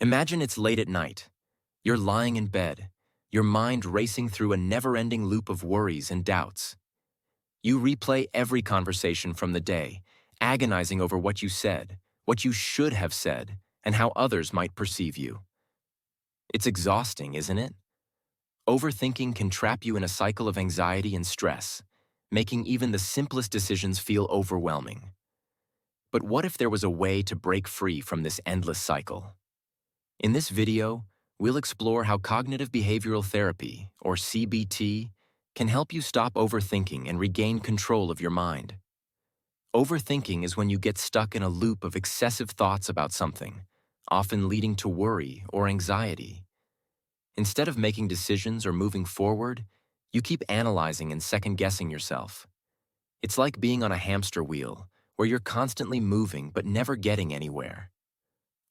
Imagine it's late at night. You're lying in bed, your mind racing through a never-ending loop of worries and doubts. You replay every conversation from the day, agonizing over what you said, what you should have said, and how others might perceive you. It's exhausting, isn't it? Overthinking can trap you in a cycle of anxiety and stress, making even the simplest decisions feel overwhelming. But what if there was a way to break free from this endless cycle? In this video, we'll explore how cognitive behavioral therapy, or CBT, can help you stop overthinking and regain control of your mind. Overthinking is when you get stuck in a loop of excessive thoughts about something, often leading to worry or anxiety. Instead of making decisions or moving forward, you keep analyzing and second-guessing yourself. It's like being on a hamster wheel, where you're constantly moving but never getting anywhere.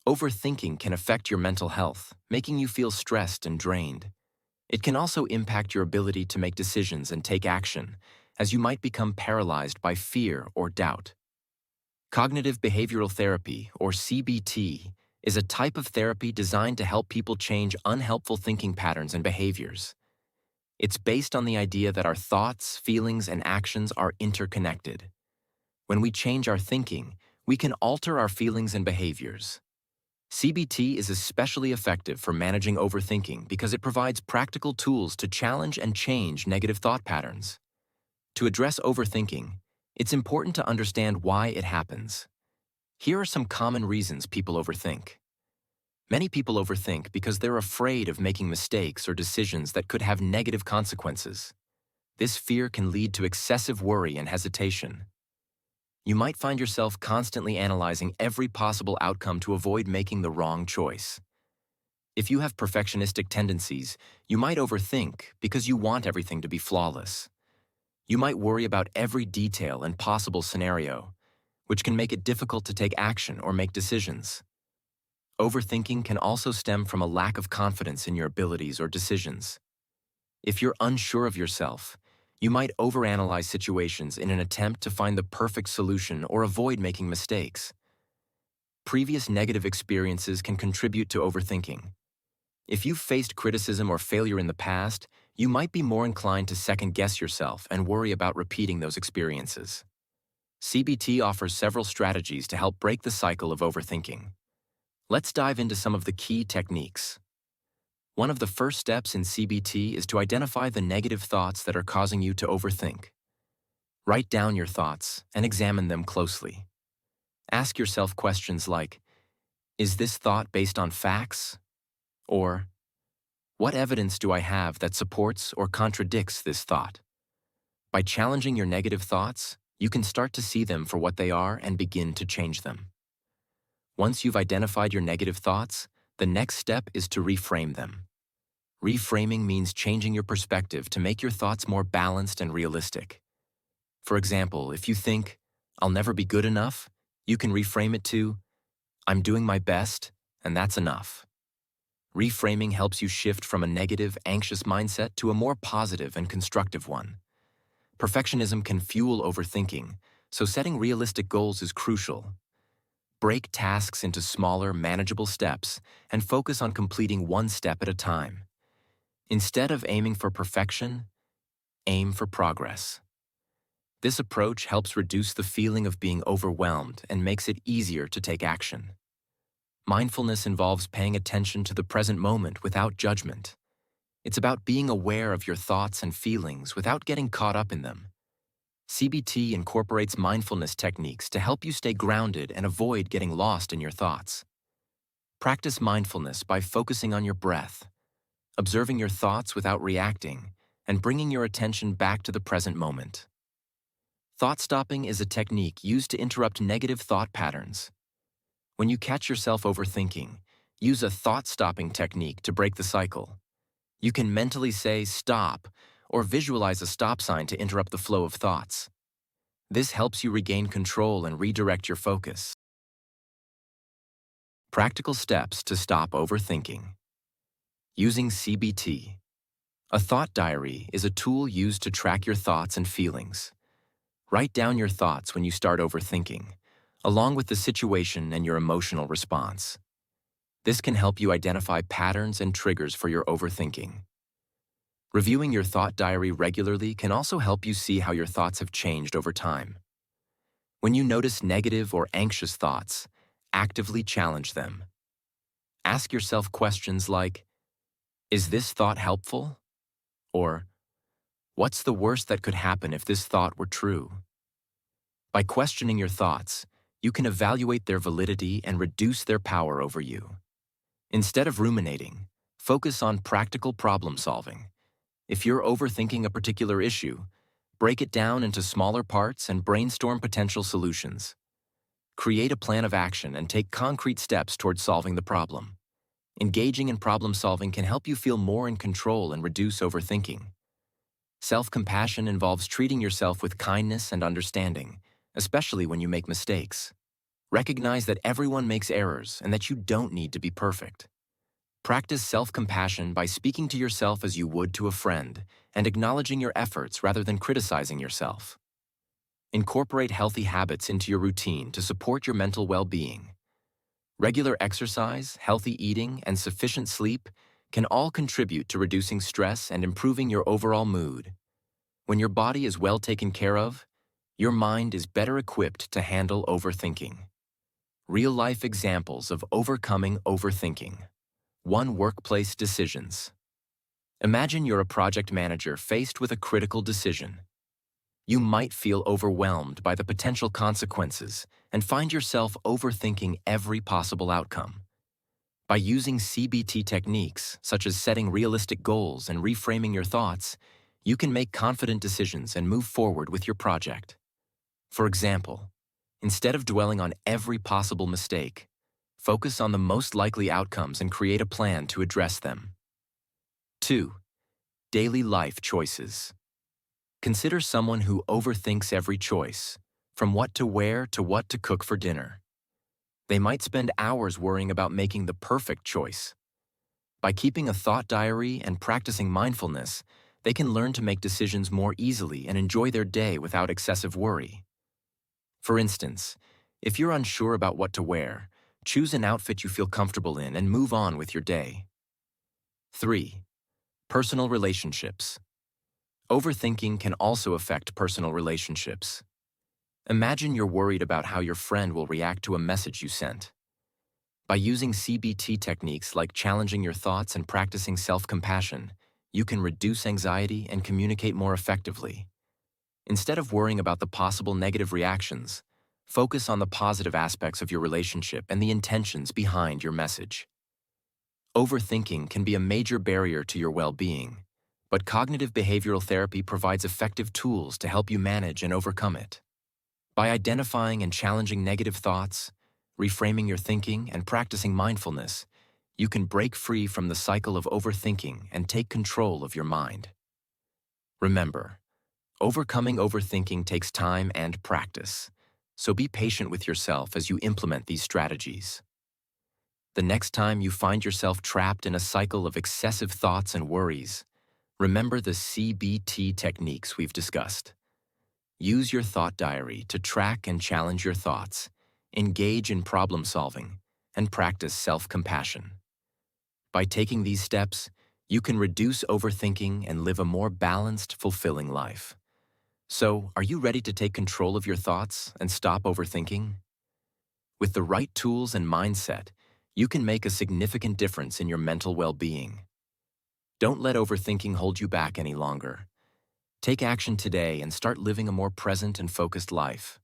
Overthinking can affect your mental health, making you feel stressed and drained. It can also impact your ability to make decisions and take action, as you might become paralyzed by fear or doubt. Cognitive behavioral therapy, or CBT, is a type of therapy designed to help people change unhelpful thinking patterns and behaviors. It's based on the idea that our thoughts, feelings, and actions are interconnected. When we change our thinking, we can alter our feelings and behaviors. CBT is especially effective for managing overthinking because it provides practical tools to challenge and change negative thought patterns. To address overthinking, it's important to understand why it happens. Here are some common reasons people overthink. Many people overthink because they're afraid of making mistakes or decisions that could have negative consequences. This fear can lead to excessive worry and hesitation. You might find yourself constantly analyzing every possible outcome to avoid making the wrong choice. If you have perfectionistic tendencies, you might overthink because you want everything to be flawless. You might worry about every detail and possible scenario, which can make it difficult to take action or make decisions. Overthinking can also stem from a lack of confidence in your abilities or decisions. If you're unsure of yourself, you might overanalyze situations in an attempt to find the perfect solution or avoid making mistakes. Previous negative experiences can contribute to overthinking. If you've faced criticism or failure in the past, you might be more inclined to second-guess yourself and worry about repeating those experiences. CBT offers several strategies to help break the cycle of overthinking. Let's dive into some of the key techniques. One of the first steps in CBT is to identify the negative thoughts that are causing you to overthink. Write down your thoughts and examine them closely. Ask yourself questions like, is this thought based on facts? Or, what evidence do I have that supports or contradicts this thought? By challenging your negative thoughts, you can start to see them for what they are and begin to change them. Once you've identified your negative thoughts, the next step is to reframe them. Reframing means changing your perspective to make your thoughts more balanced and realistic. For example, if you think, I'll never be good enough, you can reframe it to, I'm doing my best, and that's enough. Reframing helps you shift from a negative, anxious mindset to a more positive and constructive one. Perfectionism can fuel overthinking, so setting realistic goals is crucial. Break tasks into smaller, manageable steps and focus on completing one step at a time. Instead of aiming for perfection, aim for progress. This approach helps reduce the feeling of being overwhelmed and makes it easier to take action. Mindfulness involves paying attention to the present moment without judgment. It's about being aware of your thoughts and feelings without getting caught up in them. CBT incorporates mindfulness techniques to help you stay grounded and avoid getting lost in your thoughts. Practice mindfulness by focusing on your breath, observing your thoughts without reacting, and bringing your attention back to the present moment. Thought stopping is a technique used to interrupt negative thought patterns. When you catch yourself overthinking, use a thought-stopping technique to break the cycle. You can mentally say, stop, or visualize a stop sign to interrupt the flow of thoughts. This helps you regain control and redirect your focus. Practical steps to stop overthinking. Using CBT. A thought diary is a tool used to track your thoughts and feelings. Write down your thoughts when you start overthinking, along with the situation and your emotional response. This can help you identify patterns and triggers for your overthinking. Reviewing your thought diary regularly can also help you see how your thoughts have changed over time. When you notice negative or anxious thoughts, actively challenge them. Ask yourself questions like, is this thought helpful? Or, what's the worst that could happen if this thought were true? By questioning your thoughts, you can evaluate their validity and reduce their power over you. Instead of ruminating, focus on practical problem solving. If you're overthinking a particular issue, break it down into smaller parts and brainstorm potential solutions. Create a plan of action and take concrete steps toward solving the problem. Engaging in problem solving can help you feel more in control and reduce overthinking. Self-compassion involves treating yourself with kindness and understanding, especially when you make mistakes. Recognize that everyone makes errors and that you don't need to be perfect. Practice self-compassion by speaking to yourself as you would to a friend and acknowledging your efforts rather than criticizing yourself. Incorporate healthy habits into your routine to support your mental well-being. Regular exercise, healthy eating, and sufficient sleep can all contribute to reducing stress and improving your overall mood. When your body is well taken care of, your mind is better equipped to handle overthinking. Real-life examples of overcoming overthinking. 1. Workplace decisions. Imagine you're a project manager faced with a critical decision. You might feel overwhelmed by the potential consequences and find yourself overthinking every possible outcome. By using CBT techniques, such as setting realistic goals and reframing your thoughts, you can make confident decisions and move forward with your project. For example, instead of dwelling on every possible mistake, focus on the most likely outcomes and create a plan to address them. 2. Daily life choices. Consider someone who overthinks every choice, from what to wear to what to cook for dinner. They might spend hours worrying about making the perfect choice. By keeping a thought diary and practicing mindfulness, they can learn to make decisions more easily and enjoy their day without excessive worry. For instance, if you're unsure about what to wear, choose an outfit you feel comfortable in and move on with your day. 3. Personal relationships. Overthinking can also affect personal relationships. Imagine you're worried about how your friend will react to a message you sent. By using CBT techniques like challenging your thoughts and practicing self-compassion, you can reduce anxiety and communicate more effectively. Instead of worrying about the possible negative reactions, focus on the positive aspects of your relationship and the intentions behind your message. Overthinking can be a major barrier to your well-being, but cognitive behavioral therapy provides effective tools to help you manage and overcome it. By identifying and challenging negative thoughts, reframing your thinking, and practicing mindfulness, you can break free from the cycle of overthinking and take control of your mind. Remember, overcoming overthinking takes time and practice, so be patient with yourself as you implement these strategies. The next time you find yourself trapped in a cycle of excessive thoughts and worries, remember the CBT techniques we've discussed. Use your thought diary to track and challenge your thoughts, engage in problem solving, and practice self-compassion. By taking these steps, you can reduce overthinking and live a more balanced, fulfilling life. So, are you ready to take control of your thoughts and stop overthinking? With the right tools and mindset, you can make a significant difference in your mental well-being. Don't let overthinking hold you back any longer. Take action today and start living a more present and focused life.